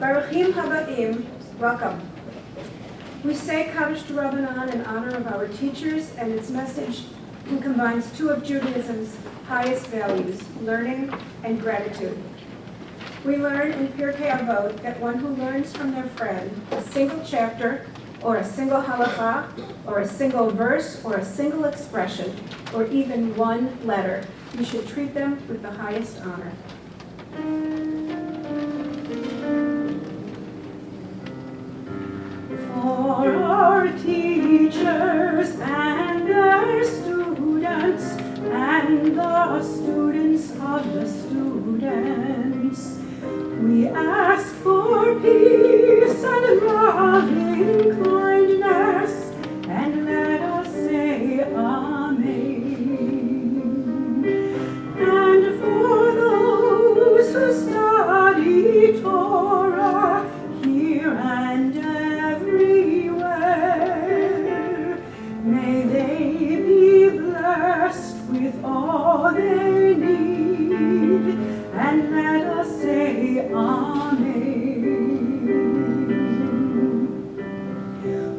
Baruchim Habaim, welcome. We say Kaddish D'Rabbanan in honor of our teachers, and its message combines two of Judaism's highest values, learning and gratitude. We learn in Pirkei Avot that one who learns from their friend a single chapter, or a single halacha, or a single verse, or a single expression, or even one letter, you should treat them with the highest honor. For our teachers and their students, and the students of the students, we ask for peace and loving kindness, and let us say Amen. And for those who study Torah here and everywhere, may they be blessed with all they need, and let us say Amen.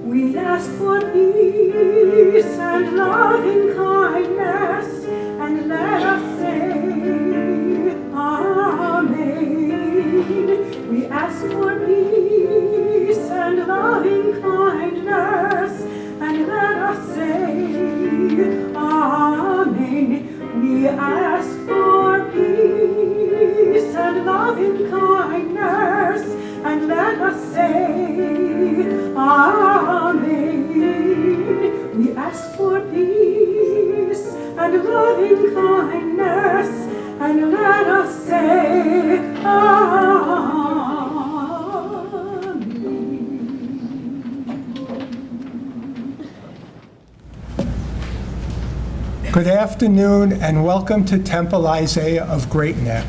We ask for peace and loving kindness, and let us say Amen. We ask for peace and loving kindness, and let us say Amen. We ask for peace and loving kindness, and let us say Amen. We ask for peace and loving kindness, and let us say Amen. Good afternoon and welcome to Temple Isaiah of Great Neck.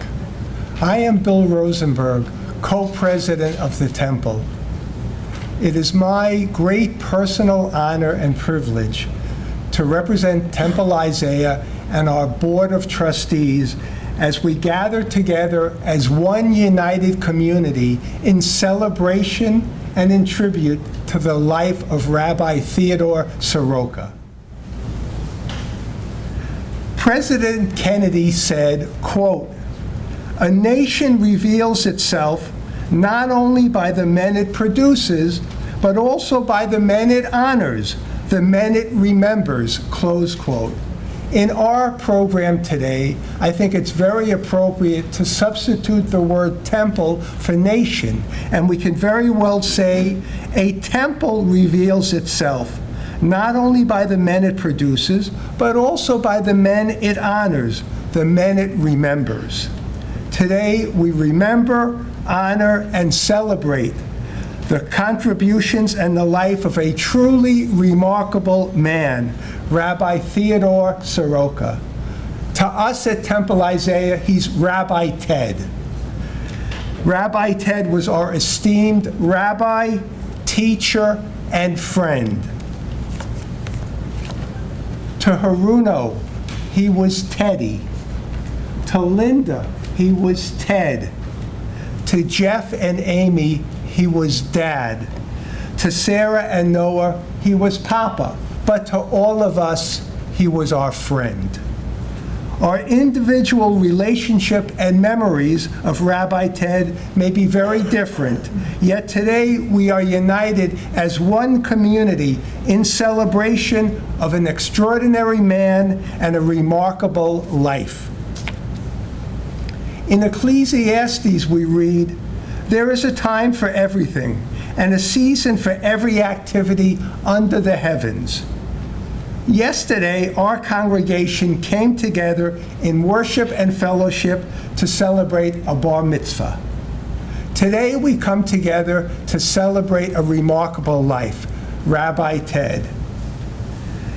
I am Bill Rosenberg, co-president of the Temple. It is my great personal honor and privilege to represent Temple Isaiah and our Board of Trustees as we gather together as one united community in celebration and in tribute to the life of Rabbi Theodore Tsuruoka. President Kennedy said, quote, "A nation reveals itself not only by the men it produces, but also by the men it honors, the men it remembers," close quote. In our program today, I think it's very appropriate to substitute the word temple for nation, and we can very well say a temple reveals itself not only by the men it produces, but also by the men it honors, the men it remembers. Today, we remember, honor, and celebrate the contributions and the life of a truly remarkable man, Rabbi Theodore Tsuruoka. To us at Temple Isaiah, he's Rabbi Ted. Rabbi Ted was our esteemed rabbi, teacher, and friend. To Haruno, he was Teddy. To Linda, he was Ted. To Jeff and Amy, he was Dad. To Sarah and Noah, he was Papa. But to all of us, he was our friend. Our individual relationship and memories of Rabbi Ted may be very different, yet today we are united as one community in celebration of an extraordinary man and a remarkable life. In Ecclesiastes we read, "There is a time for everything, and a season for every activity under the heavens." Yesterday, our congregation came together in worship and fellowship to celebrate a bar mitzvah. Today, we come together to celebrate a remarkable life, Rabbi Ted.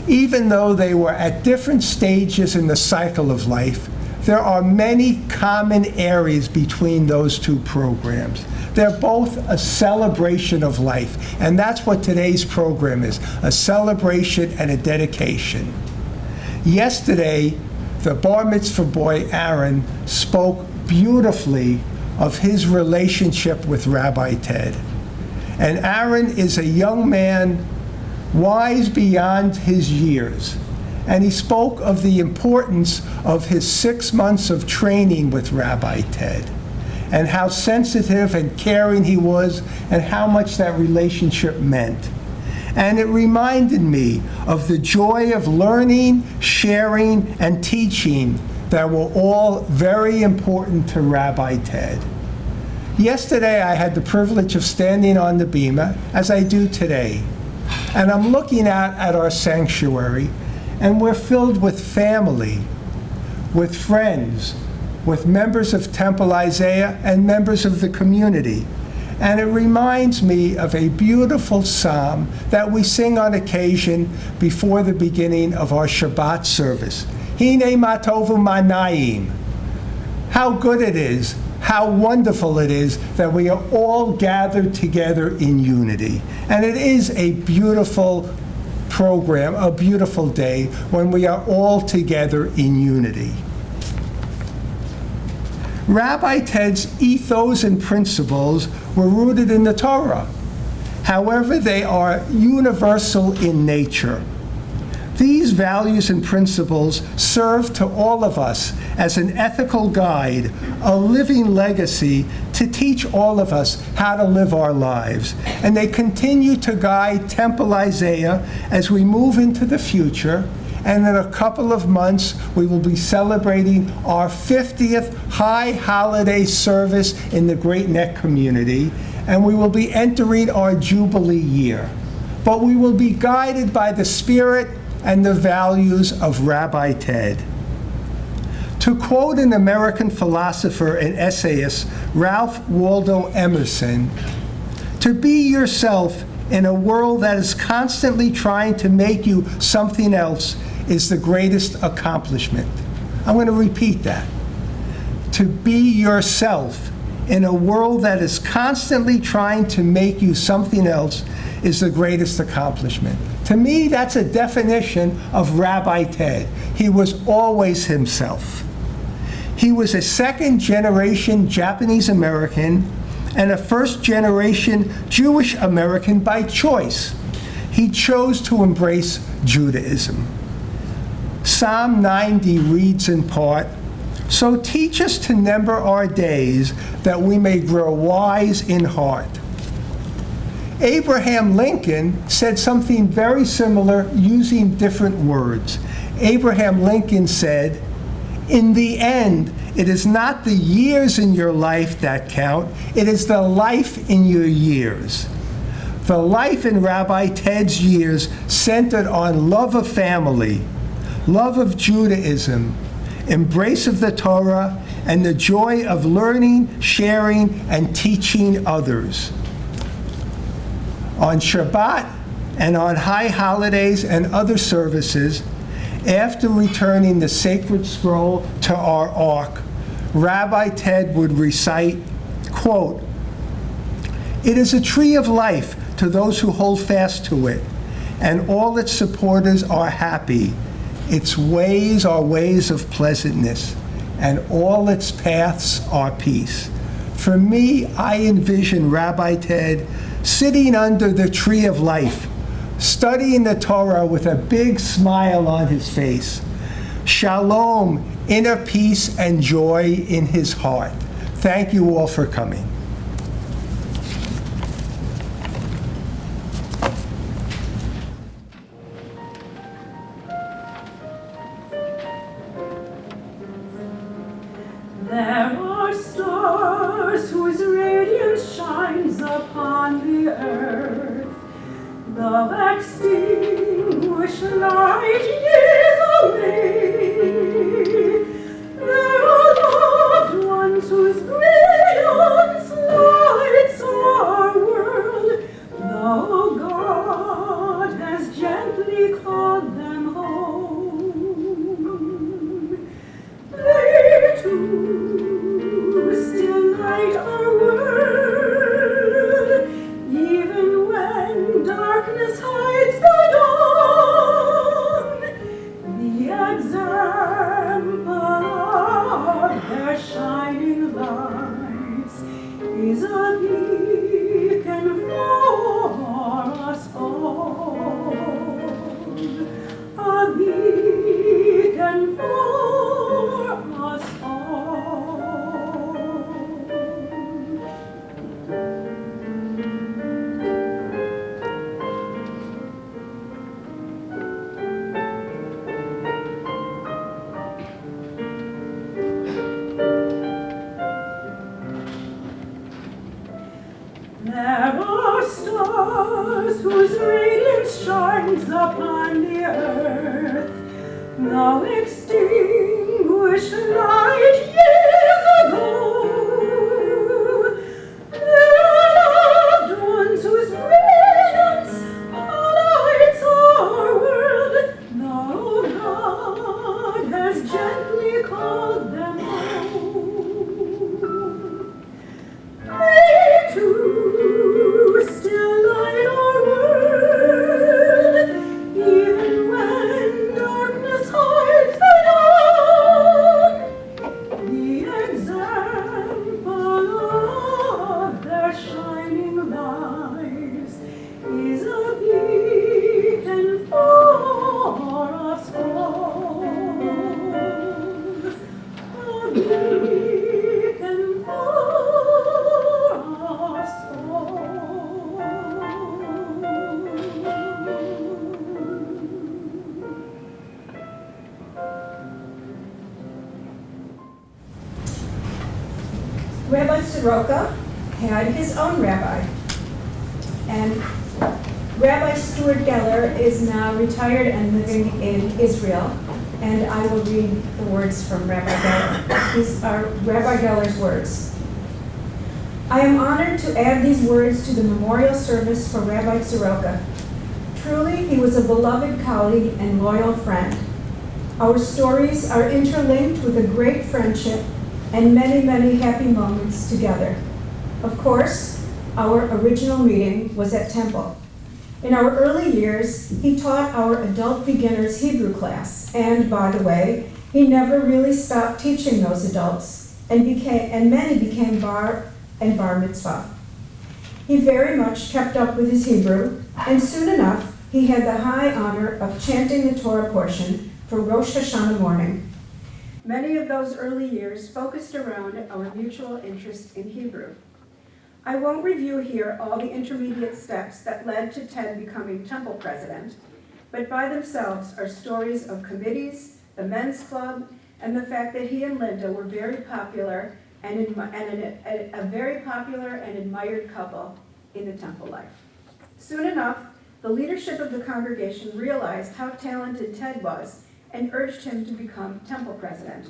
Even though they were at different stages in the cycle of life, there are many common areas between those two programs. They're both a celebration of life, and that's what today's program is, a celebration and a dedication. Yesterday, the bar mitzvah boy, Aaron, spoke beautifully of his relationship with Rabbi Ted. And Aaron is a young man wise beyond his years. And he spoke of the importance of his 6 months of training with Rabbi Ted, and how sensitive and caring he was, and how much that relationship meant. And it reminded me of the joy of learning, sharing, and teaching that were all very important to Rabbi Ted. Yesterday, I had the privilege of standing on the bima, as I do today, and I'm looking out at our sanctuary, and we're filled with family, with friends, with members of Temple Isaiah and members of the community. And it reminds me of a beautiful psalm that we sing on occasion before the beginning of our Shabbat service. Hine ma tovu ma na'im. How good it is, how wonderful it is that we are all gathered together in unity. And it is a beautiful program, a beautiful day when we are all together in unity. Rabbi Ted's ethos and principles were rooted in the Torah. However, they are universal in nature. These values and principles serve to all of us as an ethical guide, a living legacy to teach all of us how to live our lives. And they continue to guide Temple Isaiah as we move into the future. And in a couple of months, we will be celebrating our 50th high holiday service in the Great Neck community, and we will be entering our Jubilee year. But we will be guided by the spirit and the values of Rabbi Ted. To quote an American philosopher and essayist, Ralph Waldo Emerson, to be yourself in a world that is constantly trying to make you something else is the greatest accomplishment. I'm going to repeat that. To be yourself in a world that is constantly trying to make you something else is the greatest accomplishment. To me, that's a definition of Rabbi Ted. He was always himself. He was a second-generation Japanese American and a first-generation Jewish American by choice. He chose to embrace Judaism. Psalm 90 reads in part, "So teach us to number our days, that we may grow wise in heart." Abraham Lincoln said something very similar using different words. Abraham Lincoln said, "In the end, it is not the years in your life that count, it is the life in your years." The life in Rabbi Ted's years centered on love of family, love of Judaism, embrace of the Torah, and the joy of learning, sharing, and teaching others. On Shabbat and on high holidays and other services, after returning the sacred scroll to our ark, Rabbi Ted would recite, quote, "It is a tree of life to those who hold fast to it, and all its supporters are happy. Its ways are ways of pleasantness, and all its paths are peace." For me, I envision Rabbi Ted sitting under the tree of life, studying the Torah with a big smile on his face. Shalom, inner peace and joy in his heart. Thank you all for coming. There are stars whose radiance shines upon the earth. The extinguished light is away. There are loved ones whose brilliance lights our world, though God has gently called them home. They too still light our world, even when darkness hides the dawn. is a beacon for us all, a beacon for us all. There are stars whose radiance shines upon the earth, now extinguished light years ago. There are loved ones whose brilliance lights our world, now God has gently called them home. They too still light our world, even when darkness hides the dawn. The example of their shining lives is a beacon for us all. A beacon for us all. Rabbi Tsuruoka had his own rabbi, and Rabbi Stuart Geller is now retired and living in Israel, and I will read the words from Rabbi Geller. These are Rabbi Geller's words. I am honored to add these words to the memorial service for Rabbi Tsuruoka. Truly, he was a beloved colleague and loyal friend. Our stories are interlinked with a great friendship and many, many happy moments together. Of course, our original meeting was at Temple. In our early years, he taught our adult beginners Hebrew class, and by the way, he never really stopped teaching those adults, and many became bar and bar mitzvah. He very much kept up with his Hebrew, and soon enough, he had the high honor of chanting the Torah portion for Rosh Hashanah morning. Many of those early years focused around our mutual interest in Hebrew. I won't review here all the intermediate steps that led to Ted becoming temple president, but by themselves are stories of committees, the men's club, and the fact that he and Linda were very popular and a very popular and admired couple in the temple life. Soon enough, the leadership of the congregation realized how talented Ted was and urged him to become temple president.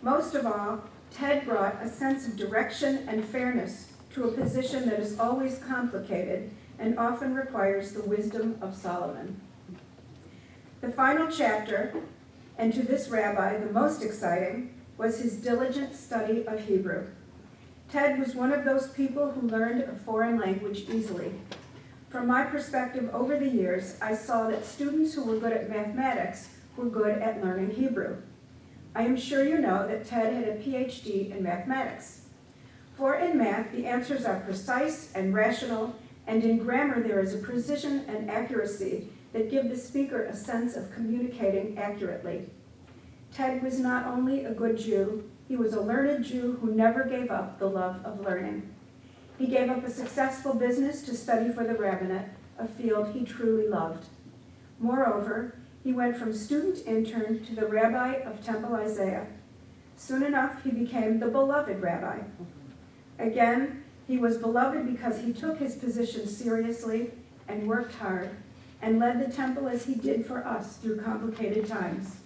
Most of all, Ted brought a sense of direction and fairness to a position that is always complicated and often requires the wisdom of Solomon. The final chapter, and to this rabbi the most exciting, was his diligent study of Hebrew. Ted was one of those people who learned a foreign language easily. From my perspective over the years, I saw that students who were good at mathematics were good at learning Hebrew. I am sure you know that Ted had a PhD in mathematics. For in math, the answers are precise and rational, and in grammar there is a precision and accuracy that give the speaker a sense of communicating accurately. Ted was not only a good Jew, he was a learned Jew who never gave up the love of learning. He gave up a successful business to study for the rabbinate, a field he truly loved. Moreover, he went from student intern to the rabbi of Temple Isaiah. Soon enough, he became the beloved rabbi. Again, he was beloved because he took his position seriously and worked hard and led the temple as he did for us through complicated times.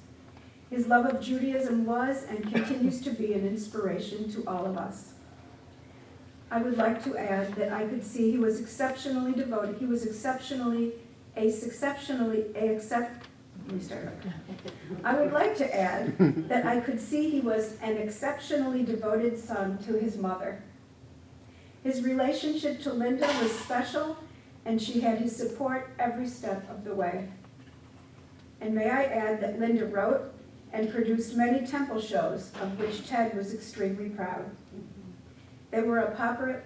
His love of Judaism was and continues to be an inspiration to all of us. I would like to add that I could see he was exceptionally devoted. He was I would like to add that I could see he was an exceptionally devoted son to his mother. His relationship to Linda was special, and she had his support every step of the way. And may I add that Linda wrote and produced many temple shows, of which Ted was extremely proud. They were a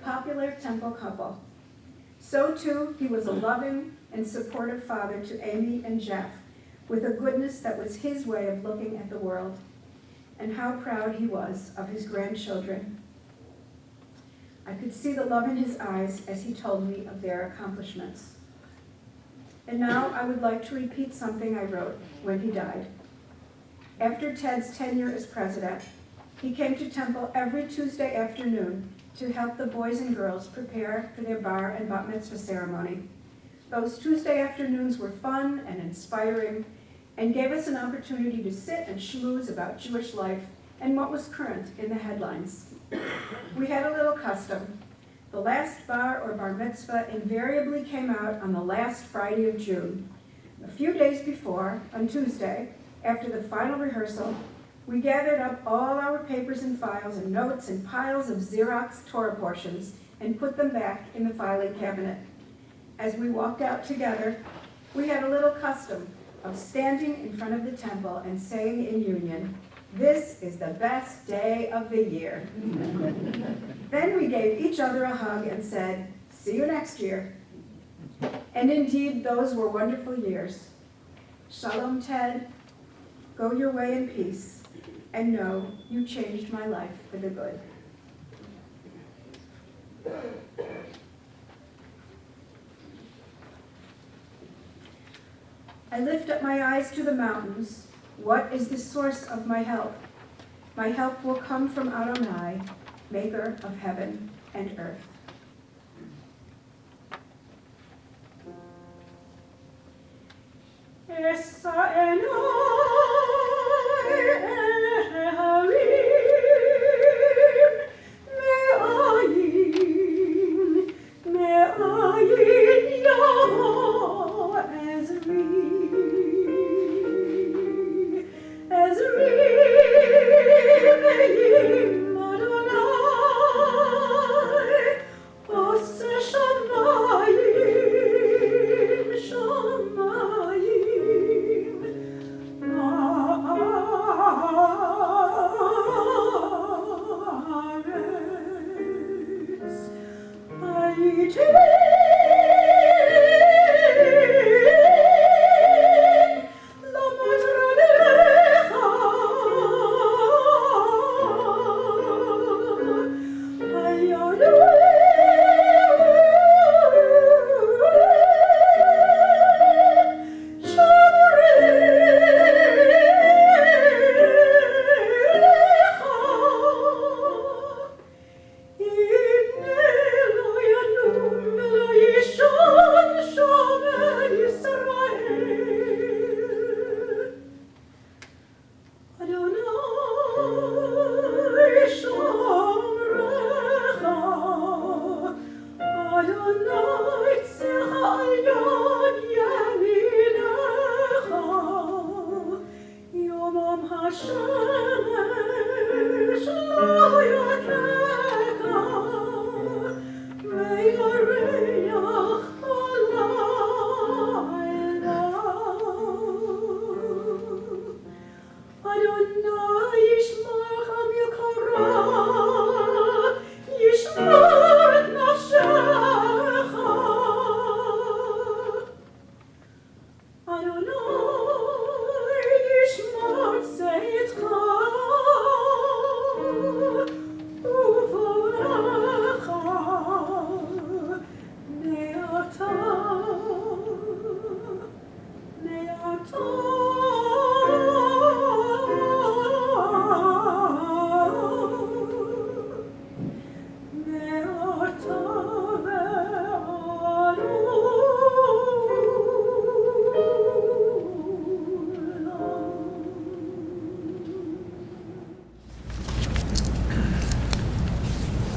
popular temple couple. So too, he was a loving and supportive father to Amy and Jeff, with a goodness that was his way of looking at the world. And how proud he was of his grandchildren. I could see the love in his eyes as he told me of their accomplishments. And now I would like to repeat something I wrote when he died. After Ted's tenure as president, he came to temple every Tuesday afternoon to help the boys and girls prepare for their bar and bat mitzvah ceremony. Those Tuesday afternoons were fun and inspiring and gave us an opportunity to sit and schmooze about Jewish life and what was current in the headlines. We had a little custom. The last bar or bar mitzvah invariably came out on the last Friday of June. A few days before, on Tuesday, after the final rehearsal, we gathered up all our papers and files and notes and piles of Xerox Torah portions and put them back in the filing cabinet. As we walked out together, we had a little custom of standing in front of the temple and saying in union, "This is the best day of the year." Then we gave each other a hug and said, "See you next year." And indeed, those were wonderful years. Shalom, Ted. Go your way in peace, and know you changed my life for the good. I lift up my eyes to the mountains. What is the source of my help? My help will come from Adonai, maker of heaven and earth.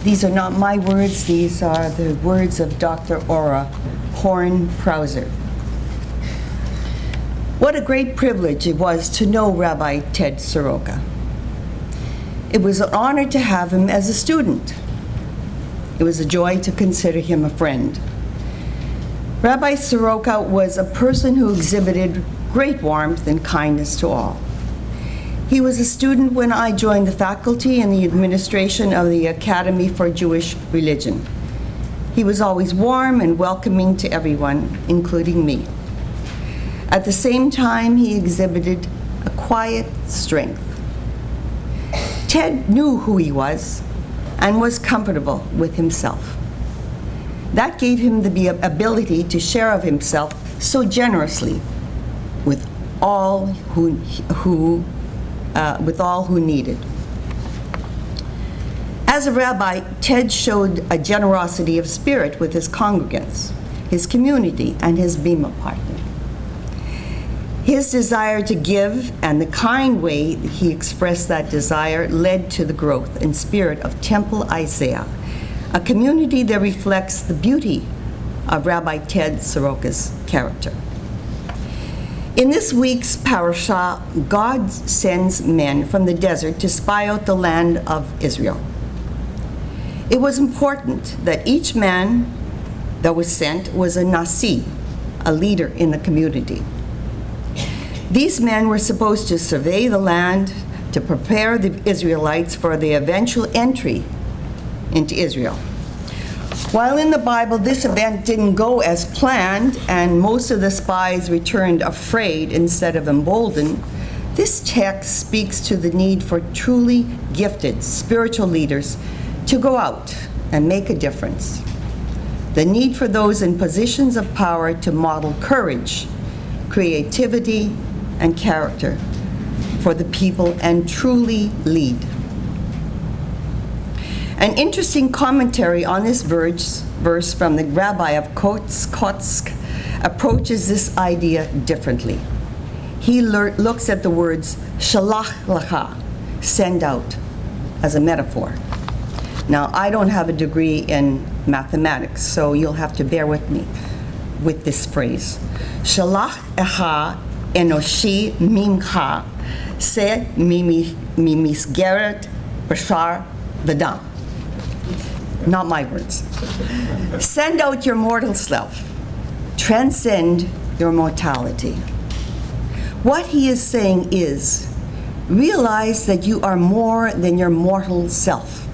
These are not my words, these are the words of Dr. Aura Horn-Prauser. What a great privilege it was to know Rabbi Ted Tsuruoka. It was an honor to have him as a student. It was a joy to consider him a friend. Rabbi Tsuruoka was a person who exhibited great warmth and kindness to all. He was a student when I joined the faculty and the administration of the Academy for Jewish Religion. He was always warm and welcoming to everyone, including me. At the same time, he exhibited a quiet strength. Ted knew who he was and was comfortable with himself. That gave him the ability to share of himself so generously with all who needed. As a rabbi, Ted showed a generosity of spirit with his congregants, his community, and his Bima partner. His desire to give and the kind way he expressed that desire led to the growth and spirit of Temple Isaiah, a community that reflects the beauty of Rabbi Ted Tsuruoka's character. In this week's parasha, God sends men from the desert to spy out the land of Israel. It was important that each man that was sent was a nasi, a leader in the community. These men were supposed to survey the land to prepare the Israelites for the eventual entry into Israel. While in the Bible this event didn't go as planned and most of the spies returned afraid instead of emboldened, this text speaks to the need for truly gifted spiritual leaders to go out and make a difference. The need for those in positions of power to model courage, creativity, and character for the people and truly lead. An interesting commentary on this verse from the Rabbi of Kotsk approaches this idea differently. He looks at the words shalach lacha, send out, as a metaphor. Now, I don't have a degree in mathematics, so you'll have to bear with me with this phrase. Shalach echa enoshi mimcha se mimisgeret bashar v'dam. Not my words. Send out your mortal self. Transcend your mortality. What he is saying is, realize that you are more than your mortal self.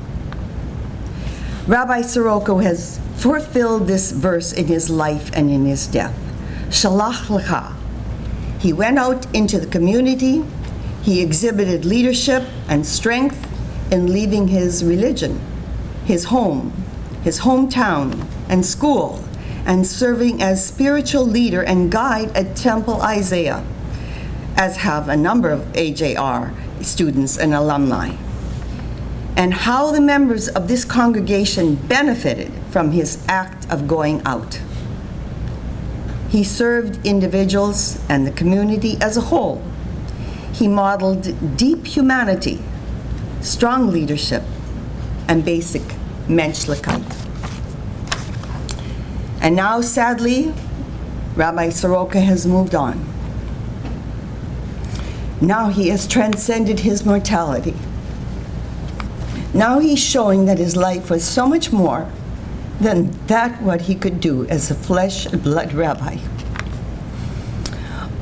Rabbi Tsuruoka has fulfilled this verse in his life and in his death. Shalach lecha. He went out into the community. He exhibited leadership and strength in leaving his religion, his home, his hometown, and school, and serving as spiritual leader and guide at Temple Isaiah, as have a number of AJR students and alumni. And how the members of this congregation benefited from his act of going out. He served individuals and the community as a whole. He modeled deep humanity, strong leadership, and basic menschlichkeit. And now, sadly, Rabbi Tsuruoka has moved on. Now he has transcended his mortality. Now he's showing that his life was so much more than that what he could do as a flesh and blood rabbi.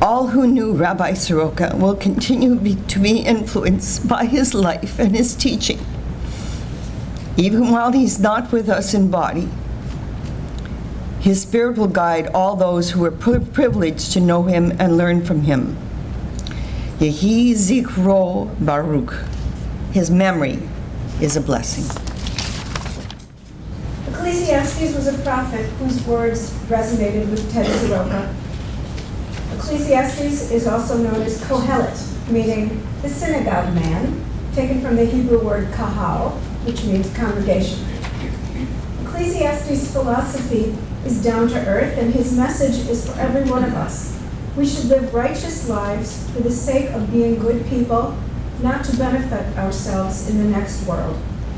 All who knew Rabbi Tsuruoka will continue to be influenced by his life and his teaching, even while he's not with us in body. His spirit will guide all those who are privileged to know him and learn from him. Yehi Zikro Baruch. His memory is a blessing. Ecclesiastes was a prophet whose words resonated with Ted Tsuruoka. Ecclesiastes is also known as Kohelet, meaning the synagogue man, taken from the Hebrew word kahal, which means congregation. Ecclesiastes' philosophy is down to earth, and his message is for every one of us. We should live righteous lives for the sake of being good people, not to benefit ourselves in the next world.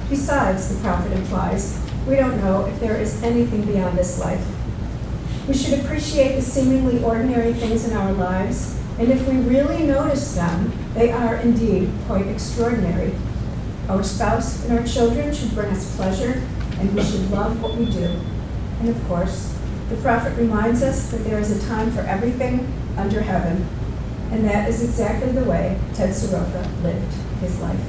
Besides, the prophet implies, we don't know if there is anything beyond this life. We should appreciate the seemingly ordinary things in our lives, and if we really notice them, they are indeed quite extraordinary. Our spouse and our children should bring us pleasure, and we should love what we do. And of course, the prophet reminds us that there is a time for everything under heaven. And that is exactly the way Ted Tsuruoka lived his life.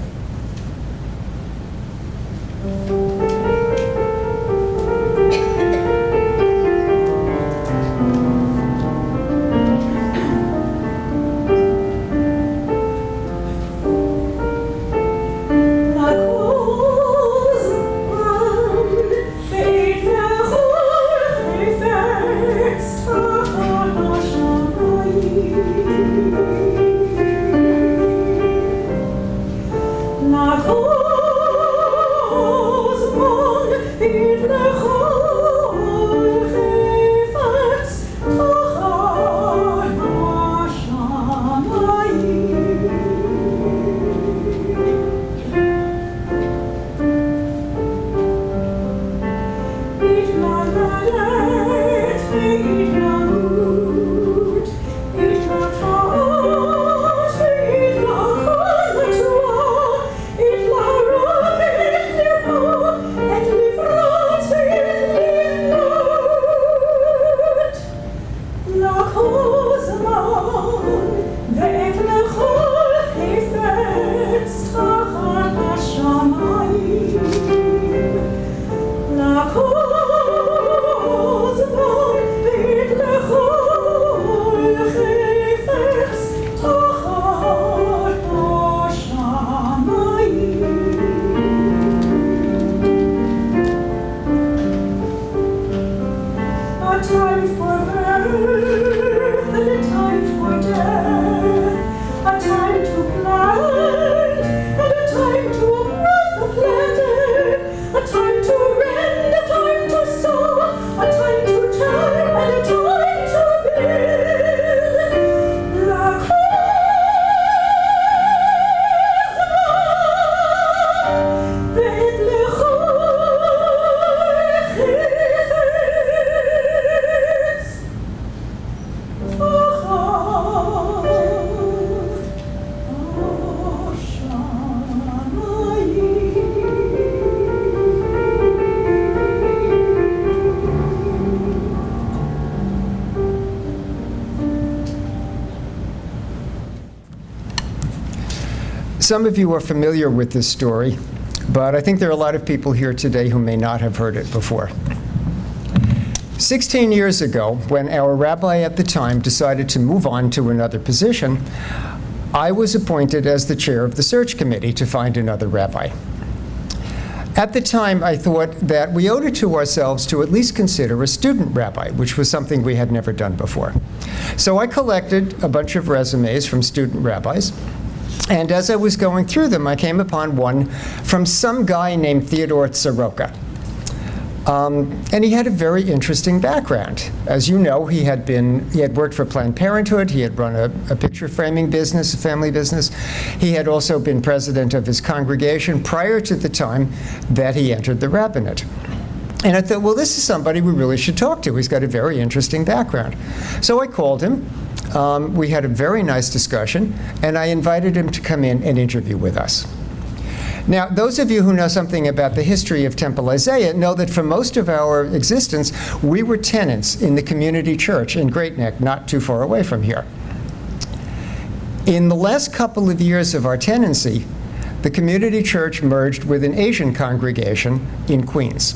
Some of you are familiar with this story, but I think there are a lot of people here today who may not have heard it before. 16 years ago, when our rabbi at the time decided to move on to another position, I was appointed as the chair of the search committee to find another rabbi. At the time, I thought that we owed it to ourselves to at least consider a student rabbi, which was something we had never done before. So I collected a bunch of resumes from student rabbis, and as I was going through them, I came upon one from some guy named Theodore Tsuruoka. And he had a very interesting background. As you know, he had worked for Planned Parenthood, he had run a picture framing business, a family business. He had also been president of his congregation prior to the time that he entered the rabbinate. And I thought, well, this is somebody we really should talk to. He's got a very interesting background. So I called him. We had a very nice discussion, and I invited him to come in and interview with us. Now, those of you who know something about the history of Temple Isaiah know that for most of our existence, we were tenants in the community church in Great Neck, not too far away from here. In the last couple of years of our tenancy, the community church merged with an Asian congregation in Queens.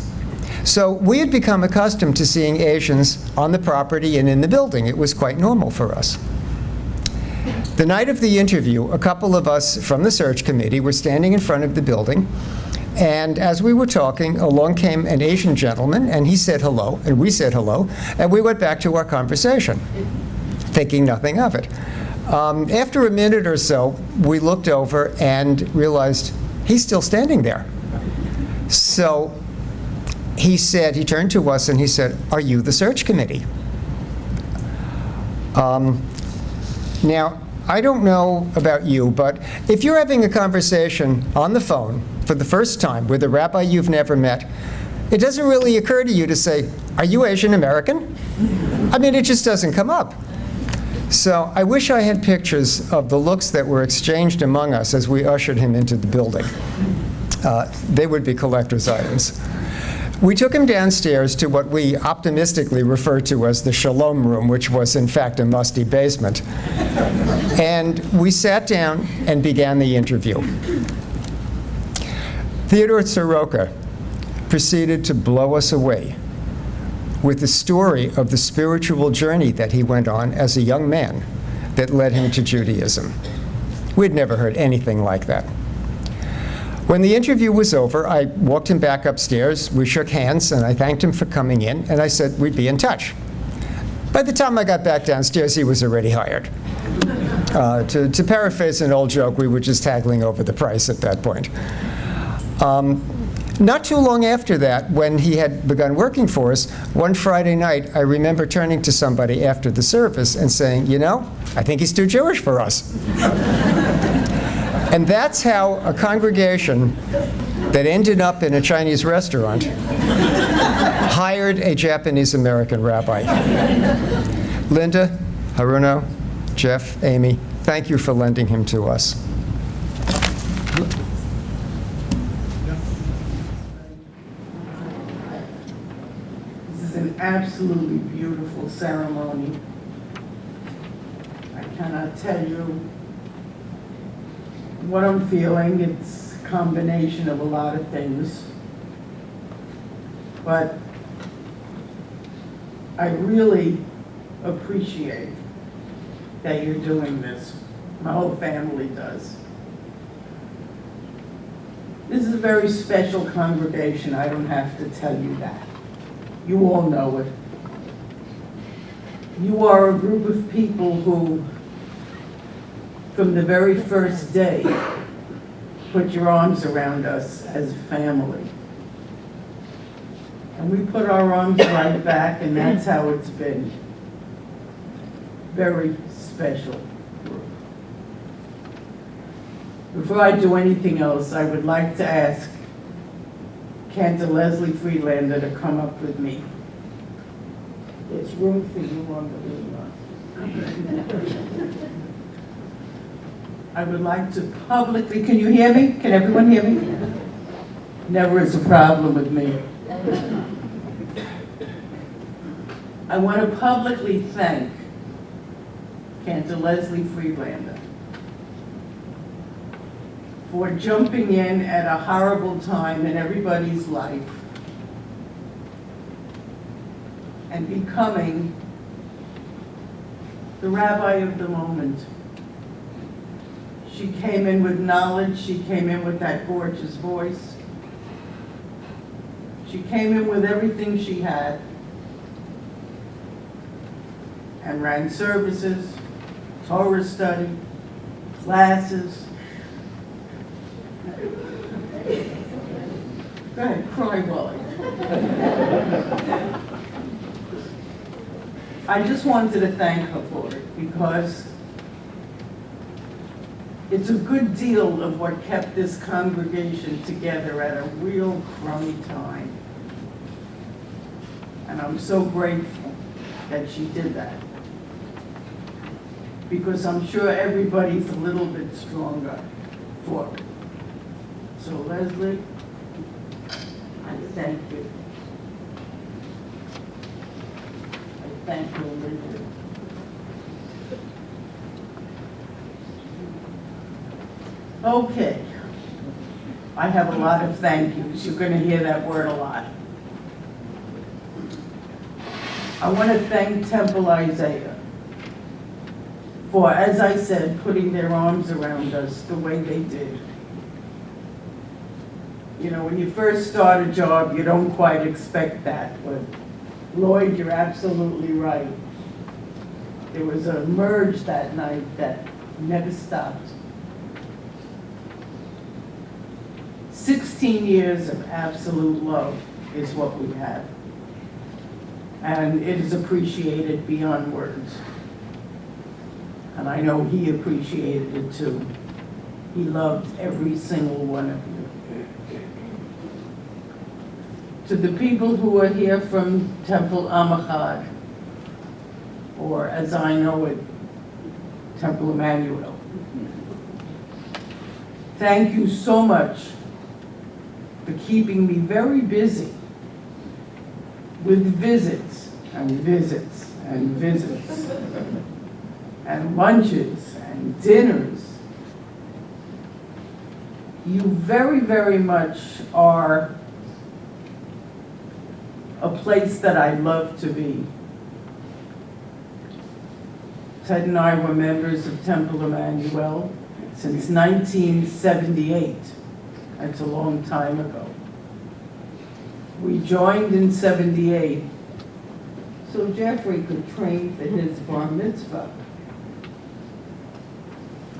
So we had become accustomed to seeing Asians on the property and in the building. It was quite normal for us. The night of the interview, a couple of us from the search committee were standing in front of the building, and as we were talking, along came an Asian gentleman, and he said hello, and we said hello, and we went back to our conversation, thinking nothing of it. After a minute or so, we looked over and realized he's still standing there. So he turned to us and he said, "Are you the search committee?" Now, I don't know about you, but if you're having a conversation on the phone for the first time with a rabbi you've never met, it doesn't really occur to you to say, "Are you Asian American?" I mean, it just doesn't come up. So I wish I had pictures of the looks that were exchanged among us as we ushered him into the building. They would be collector's items. We took him downstairs to what we optimistically refer to as the Shalom Room, which was in fact a musty basement. And we sat down and began the interview. Theodore Tsuruoka proceeded to blow us away with the story of the spiritual journey that he went on as a young man that led him to Judaism. We'd never heard anything like that. When the interview was over, I walked him back upstairs. We shook hands, and I thanked him for coming in, and I said we'd be in touch. By the time I got back downstairs, he was already hired. To paraphrase an old joke, we were just haggling over the price at that point. Not too long after that, when he had begun working for us, one Friday night, I remember turning to somebody after the service and saying, you know, I think he's too Jewish for us. And that's how a congregation that ended up in a Chinese restaurant hired a Japanese-American rabbi. Linda, Haruno, Jeff, Amy, thank you for lending him to us. This is an absolutely beautiful ceremony. I cannot tell you what I'm feeling. It's a combination of a lot of things. But I really appreciate that you're doing this. My whole family does. This is a very special congregation. I don't have to tell you that. You all know it. You are a group of people who, from the very first day, put your arms around us as a family. And we put our arms right back, and that's how it's been. Very special group. Before I do anything else, I would like to ask Cantor Leslie Friedlander to come up with me. There's room for you on the wheel. I would like to publicly, can you hear me? Can everyone hear me? Never is a problem with me. I want to publicly thank Cantor Leslie Friedlander for jumping in at a horrible time in everybody's life and becoming the rabbi of the moment. She came in with knowledge. She came in with that gorgeous voice. She came in with everything she had and ran services, Torah study, classes. Go ahead, cry, Wally. I just wanted to thank her for it because it's a good deal of what kept this congregation together at a real crummy time. And I'm so grateful that she did that, because I'm sure everybody's a little bit stronger for it. So Leslie, I thank you. I thank you, Olivia. Okay. I have a lot of thank yous. You're going to hear that word a lot. I want to thank Temple Isaiah for, as I said, putting their arms around us the way they did. You know, when you first start a job, you don't quite expect that, but Lloyd, you're absolutely right. There was a merge that night that never stopped. 16 years of absolute love is what we have. And it is appreciated beyond words. And I know he appreciated it too. He loved every single one of you. To the people who are here from Temple Amachad, or as I know it, Temple Emmanuel, thank you so much for keeping me very busy with visits and visits and visits and lunches and dinners. You very, very much are a place that I love to be. Ted and I were members of Temple Emmanuel since 1978. That's a long time ago. We joined in 78 so Jeffrey could train for his bar mitzvah.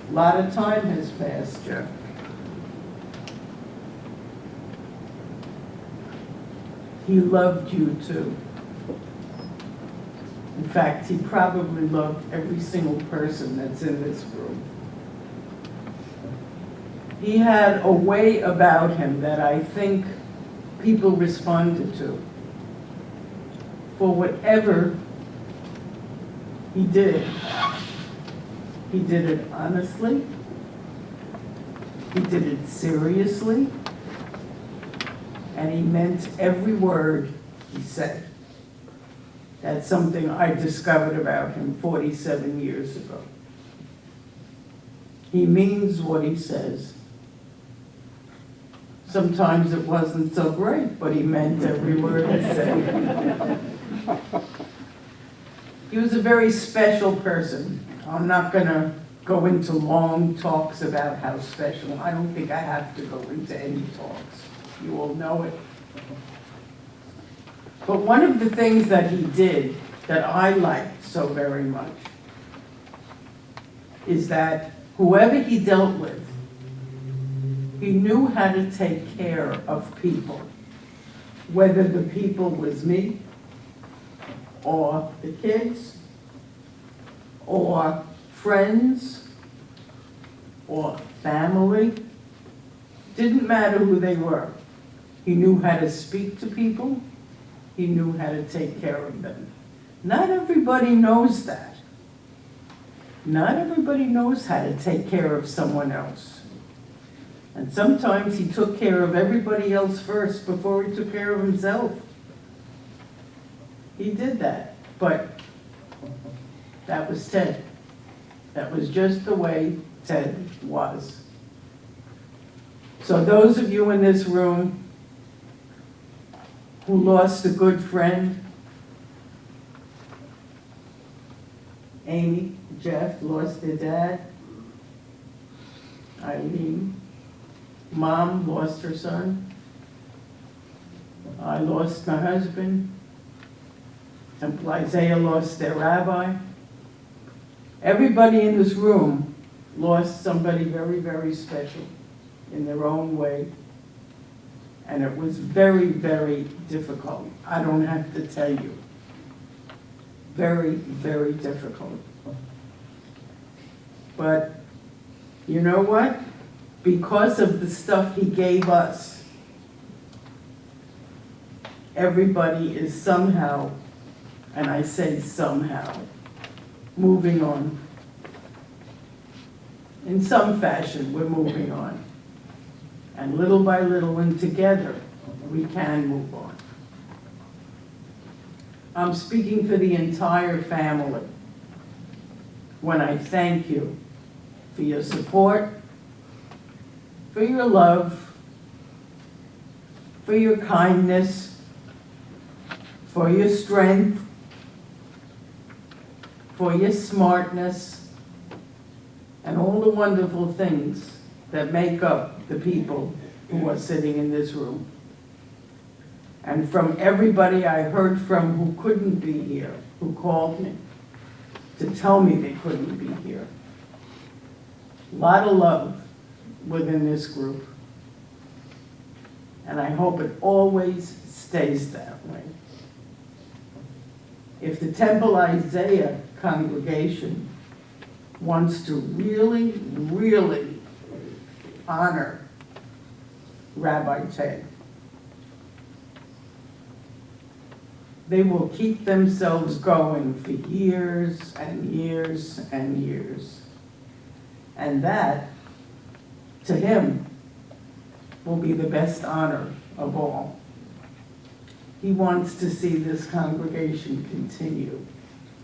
A lot of time has passed, Jeff. He loved you too. In fact, he probably loved every single person that's in this room. He had a way about him that I think people responded to. For whatever he did it honestly, he did it seriously, and he meant every word he said. That's something I discovered about him 47 years ago. He means what he says. Sometimes it wasn't so great, but he meant every word he said. He was a very special person. I'm not going to go into long talks about how special. I don't think I have to go into any talks. You all know it. But one of the things that he did that I liked so very much is that whoever he dealt with, he knew how to take care of people, whether the people was me, or the kids, or friends, or family. Didn't matter who they were. He knew how to speak to people. He knew how to take care of them. Not everybody knows that. Not everybody knows how to take care of someone else. And sometimes he took care of everybody else first before he took care of himself. He did that, but that was Ted. That was just the way Ted was. So those of you in this room who lost a good friend, Amy, Jeff lost their dad, Eileen, Mom lost her son, I lost my husband, Temple Isaiah lost their rabbi. Everybody in this room lost somebody very, very special in their own way. And it was very, very difficult. I don't have to tell you. Very, very difficult. But you know what? Because of the stuff he gave us, everybody is somehow, and I say somehow, moving on. In some fashion, we're moving on. And little by little and together, we can move on. I'm speaking for the entire family when I thank you for your support, for your love, for your kindness, for your strength, for your smartness, and all the wonderful things that make up the people who are sitting in this room. And from everybody I heard from who couldn't be here, who called me to tell me they couldn't be here. A lot of love within this group. And I hope it always stays that way. If the Temple Isaiah congregation wants to really, really honor Rabbi Ted, they will keep themselves going for years and years and years. And that, to him, will be the best honor of all. He wants to see this congregation continue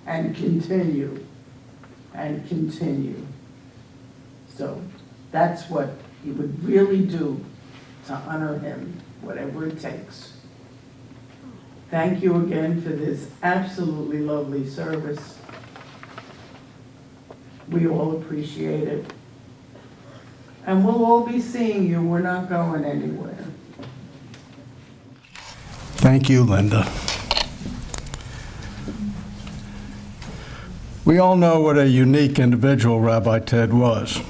and continue and continue. So that's what he would really do to honor him, whatever it takes. Thank you again for this absolutely lovely service. We all appreciate it. And we'll all be seeing you. We're not going anywhere. Thank you, Linda. We all know what a unique individual Rabbi Ted was.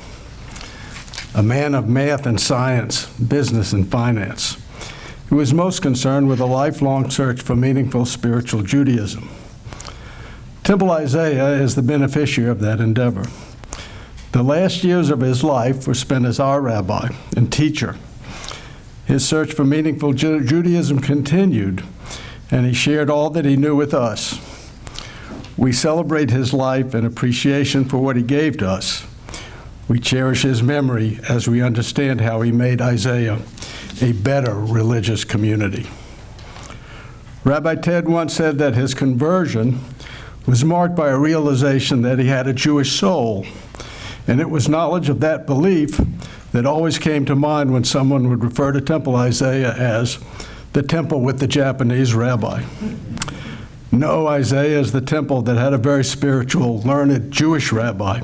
A man of math and science, business and finance, who was most concerned with a lifelong search for meaningful spiritual Judaism. Temple Isaiah is the beneficiary of that endeavor. The last years of his life were spent as our rabbi and teacher. His search for meaningful Judaism continued, and he shared all that he knew with us. We celebrate his life and appreciation for what he gave to us. We cherish his memory as we understand how he made Isaiah a better religious community. Rabbi Ted once said that his conversion was marked by a realization that he had a Jewish soul, and it was knowledge of that belief that always came to mind when someone would refer to Temple Isaiah as the temple with the Japanese rabbi. No, Isaiah is the temple that had a very spiritual, learned Jewish rabbi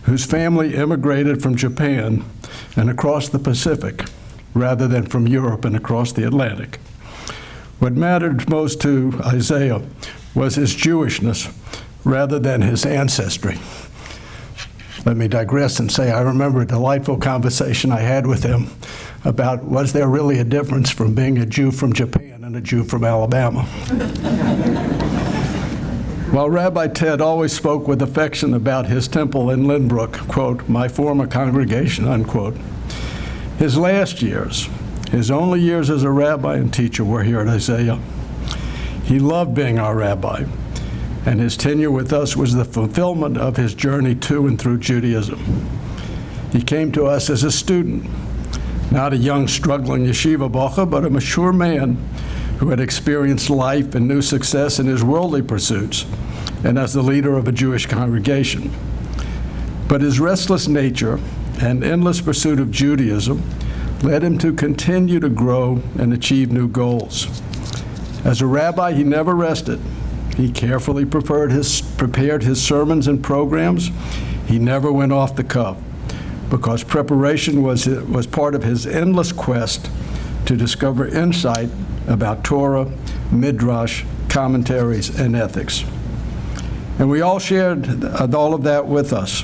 whose family immigrated from Japan and across the Pacific rather than from Europe and across the Atlantic. What mattered most to Isaiah was his Jewishness rather than his ancestry. Let me digress and say I remember a delightful conversation I had with him about was there really a difference from being a Jew from Japan and a Jew from Alabama. While Rabbi Ted always spoke with affection about his temple in Lynbrook, quote, my former congregation, unquote, his last years, his only years as a rabbi and teacher were here at Isaiah. He loved being our rabbi, and his tenure with us was the fulfillment of his journey to and through Judaism. He came to us as a student, not a young, struggling yeshiva bacha, but a mature man who had experienced life and knew success in his worldly pursuits, and as the leader of a Jewish congregation. But his restless nature and endless pursuit of Judaism led him to continue to grow and achieve new goals. As a rabbi, he never rested. He carefully prepared his sermons and programs. He never went off the cuff, because preparation was part of his endless quest to discover insight about Torah, Midrash, commentaries, and ethics. And we all shared all of that with us.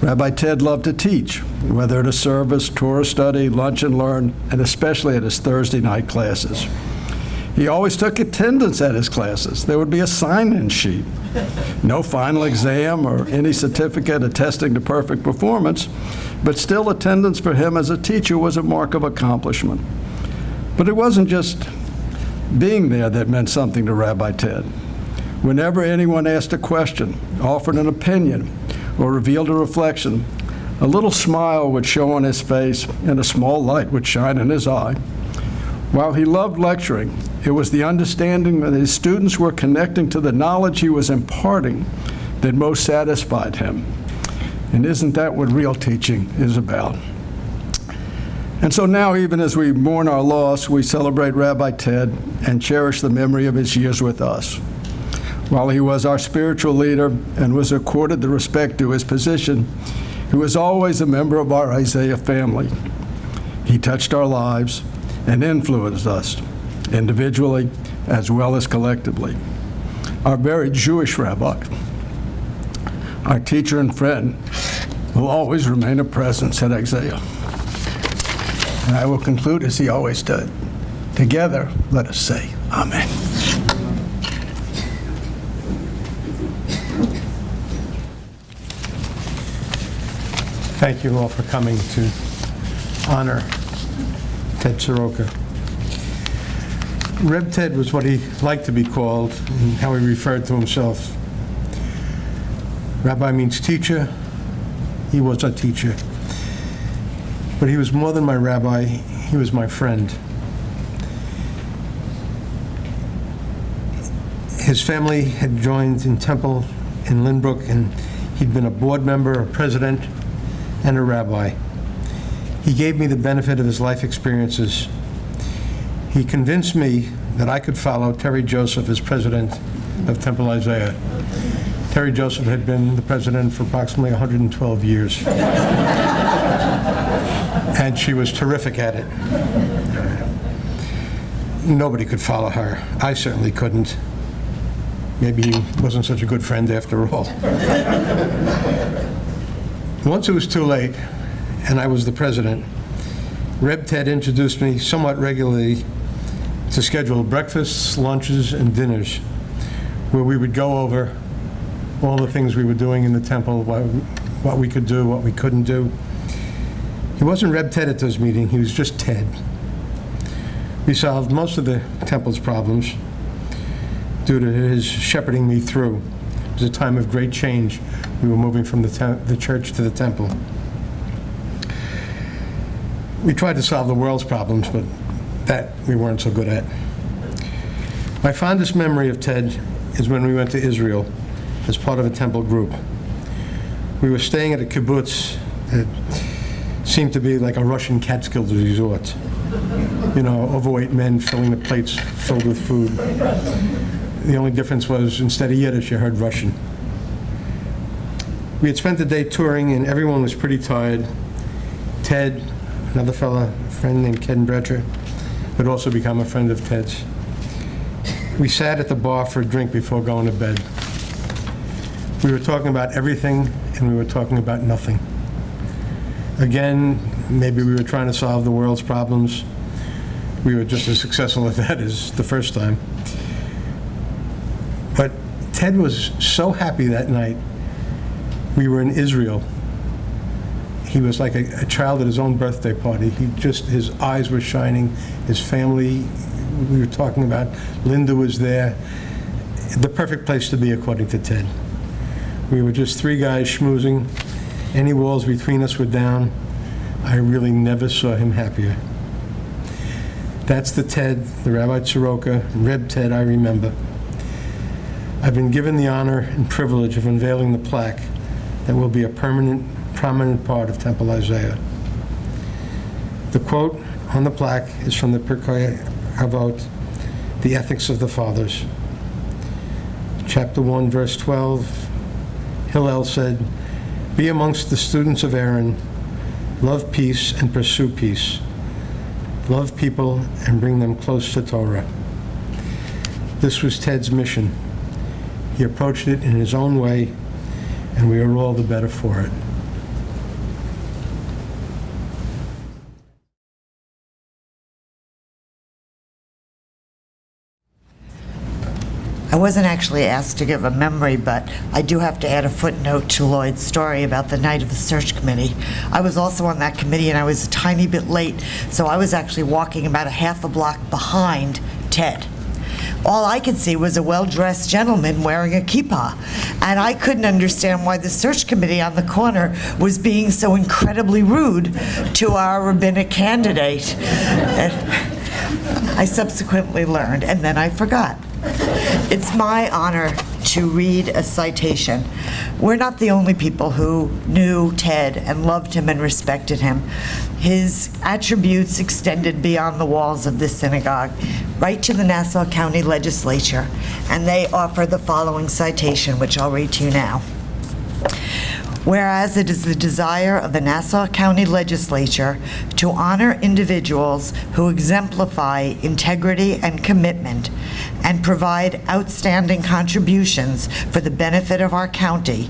Rabbi Ted loved to teach, whether at a service, Torah study, lunch and learn, and especially at his Thursday night classes. He always took attendance at his classes. There would be a sign-in sheet. No final exam or any certificate attesting to perfect performance, but still attendance for him as a teacher was a mark of accomplishment. But it wasn't just being there that meant something to Rabbi Ted. Whenever anyone asked a question, offered an opinion, or revealed a reflection, a little smile would show on his face and a small light would shine in his eye. While he loved lecturing, it was the understanding that his students were connecting to the knowledge he was imparting that most satisfied him. And isn't that what real teaching is about? And so now, even as we mourn our loss, we celebrate Rabbi Ted and cherish the memory of his years with us. While he was our spiritual leader and was accorded the respect due his position, he was always a member of our Isaiah family. He touched our lives and influenced us, individually as well as collectively. Our very Jewish rabbi, our teacher and friend, will always remain a presence at Isaiah. And I will conclude as he always did. Together, let us say, Amen. Thank you all for coming to honor Ted Tsuruoka. Reb Ted was what he liked to be called and how he referred to himself. Rabbi means teacher. He was a teacher. But he was more than my rabbi. He was my friend. His family had joined in Temple in Lynbrook, and he'd been a board member, a president, and a rabbi. He gave me the benefit of his life experiences. He convinced me that I could follow Terry Joseph as president of Temple Isaiah. Terry Joseph had been the president for approximately 112 years. And she was terrific at it. Nobody could follow her. I certainly couldn't. Maybe he wasn't such a good friend after all. Once it was too late, and I was the president, Reb Ted introduced me somewhat regularly to schedule breakfasts, lunches, and dinners, where we would go over all the things we were doing in the temple, what we could do, what we couldn't do. He wasn't Reb Ted at those meetings, he was just Ted. We solved most of the temple's problems due to his shepherding me through. It was a time of great change. We were moving from the church to the temple. We tried to solve the world's problems, but that we weren't so good at. My fondest memory of Ted is when we went to Israel as part of a temple group. We were staying at a kibbutz that seemed to be like a Russian Catskills resort. You know, overweight men filling the plates filled with food. The only difference was instead of Yiddish, you heard Russian. We had spent the day touring and everyone was pretty tired. Ted, another fella, a friend named Ken Bretcher, had also become a friend of Ted's. We sat at the bar for a drink before going to bed. We were talking about everything and we were talking about nothing. Again, maybe we were trying to solve the world's problems. We were just as successful at that as the first time. But Ted was so happy that night. We were in Israel. He was like a child at his own birthday party. His eyes were shining. His family, we were talking about, Linda was there. The perfect place to be, according to Ted. We were just three guys schmoozing. Any walls between us were down. I really never saw him happier. That's the Ted, the Rabbi Tsuruoka, Reb Ted I remember. I've been given the honor and privilege of unveiling the plaque that will be a prominent part of Temple Isaiah. The quote on the plaque is from the Pirkei Avot, the Ethics of the Fathers. Chapter 1, verse 12, Hillel said, "Be amongst the students of Aaron, love peace and pursue peace. Love people and bring them close to Torah." This was Ted's mission. He approached it in his own way, and we are all the better for it. I wasn't actually asked to give a memory, but I do have to add a footnote to Lloyd's story about the night of the search committee. I was also on that committee, and I was a tiny bit late, so I was actually walking about a half a block behind Ted. All I could see was a well-dressed gentleman wearing a kippah, and I couldn't understand why the search committee on the corner was being so incredibly rude to our rabbinic candidate. And I subsequently learned, and then I forgot. It's my honor to read a citation. We're not the only people who knew Ted and loved him and respected him. His attributes extended beyond the walls of this synagogue, right to the Nassau County Legislature, and they offer the following citation, which I'll read to you now. Whereas it is the desire of the Nassau County Legislature to honor individuals who exemplify integrity and commitment and provide outstanding contributions for the benefit of our county,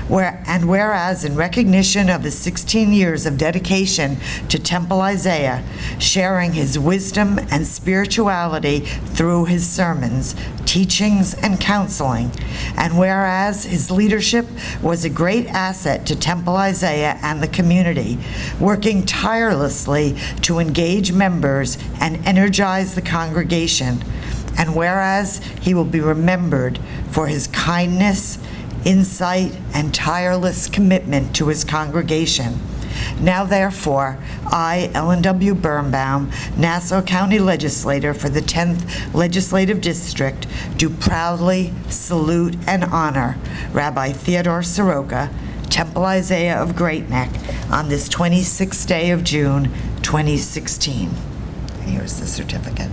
whereas in recognition of his 16 years of dedication to Temple Isaiah, sharing his wisdom and spirituality through his sermons, teachings, and counseling, and whereas his leadership was a great asset to Temple Isaiah and the community, working tirelessly to engage members and energize the congregation, and whereas he will be remembered for his kindness, insight, and tireless commitment to his congregation. Now therefore, I, Ellen W. Birnbaum, Nassau County Legislator for the 10th Legislative District, do proudly salute and honor Rabbi Theodore Tsuruoka, Temple Isaiah of Great Neck, on this 26th day of June, 2016. Here's the certificate.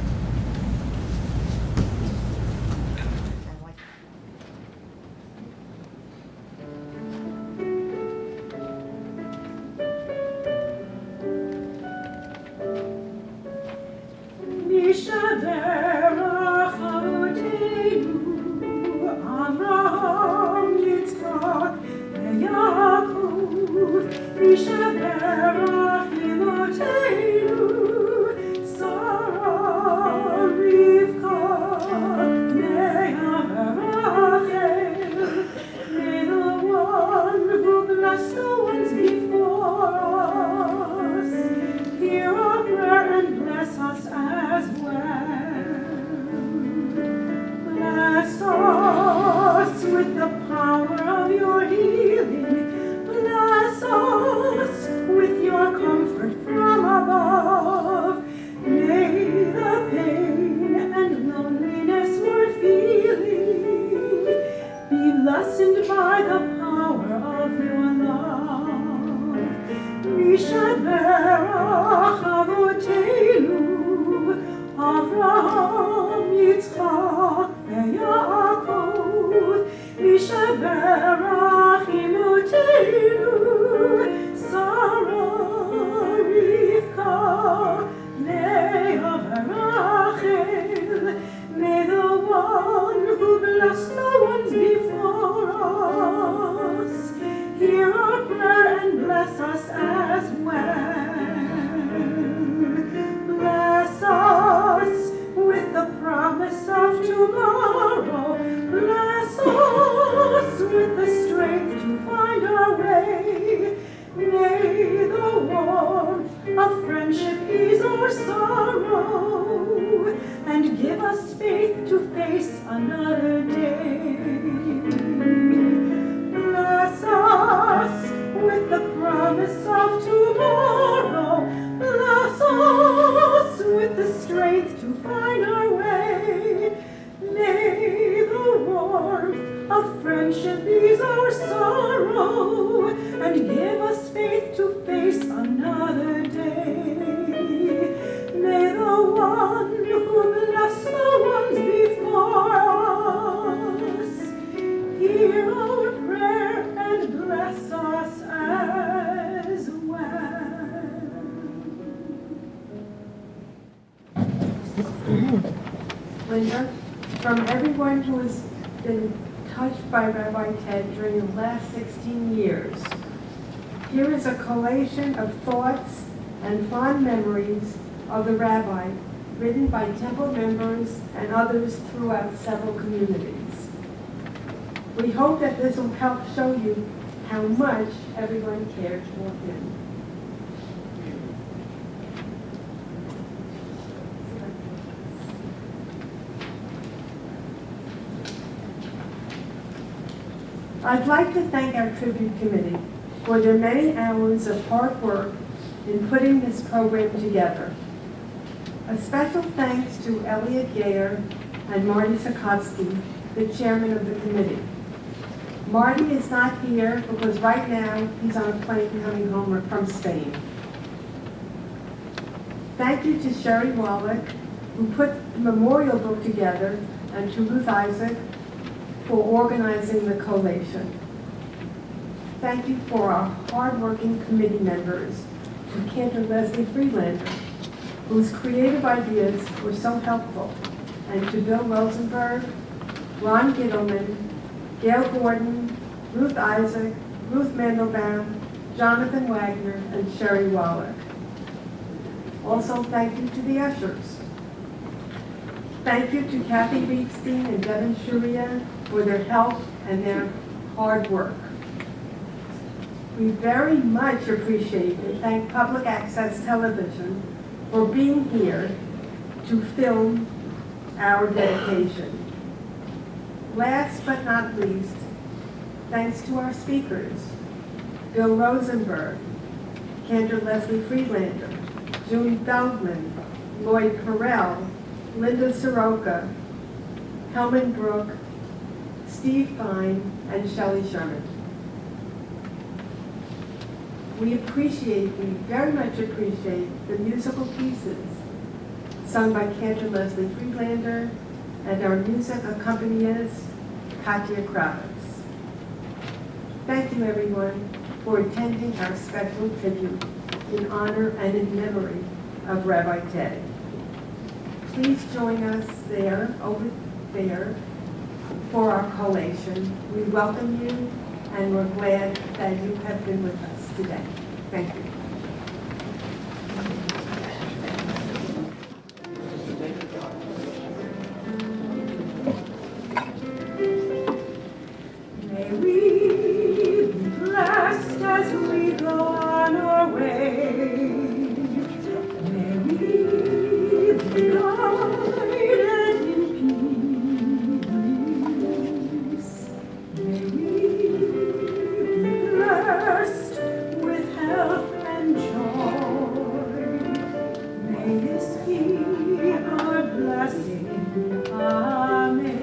Linda, from everyone who has been touched by Rabbi Ted during the last 16 years, here is a collation of thoughts and fond memories of the Rabbi, written by Temple members and others throughout several communities. We hope that this will help show you how much everyone cared for him. I'd like to thank our tribute committee for their many hours of hard work in putting this program together. A special thanks to Elliot Gayer and Marty Sokotsky, the chairman of the committee. Marty is not here because right now he's on a plane coming home from Spain. Thank you to Sherry Wallach, who put the memorial book together, and to Ruth Isaac for organizing the collation. Thank you for our hardworking committee members, to Kent and Leslie Freelander, whose creative ideas were so helpful, and to Bill Rosenberg, Ron Gittleman, Gail Gordon, Ruth Isaac, Ruth Mandelbaum, Jonathan Wagner, and Sherry Wallach. Also, thank you to the ushers. Thank you to Kathy Beekstein and Devin Shuria for their help and their hard work. We very much appreciate and thank Public Access Television for being here to film our dedication. Last but not least, thanks to our speakers, Bill Rosenberg, Cantor Leslie Friedlander, June Feldman, Lloyd Carell, Linda Soroka, Helman Brook, Steve Fine, and Shelley Sherman. We very much appreciate the musical pieces sung by Cantor Leslie Friedlander and our music accompanist, Katya Kravitz. Thank you, everyone, for attending our special tribute in honor and in memory of Rabbi Ted. Please join us over there, for our collation. We welcome you, and we're glad that you have been with us today. Thank you. May we be blessed as we go on our way. May we be guided in peace. May we be blessed with health and joy. May this be our blessing. Amen.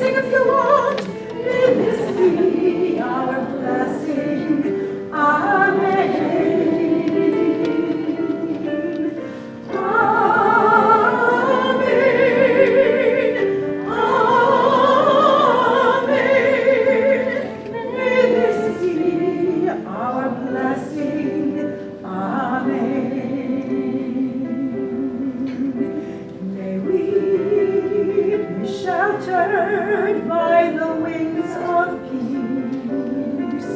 Sing if you want. May this be our blessing. Amen. May this be our blessing. May we be sheltered by the wings of peace.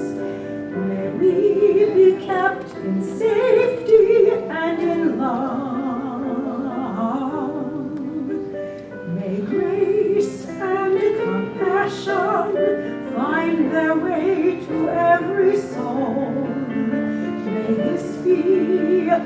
May we be kept in safety and in love. May grace and compassion find their way to every soul. May this be our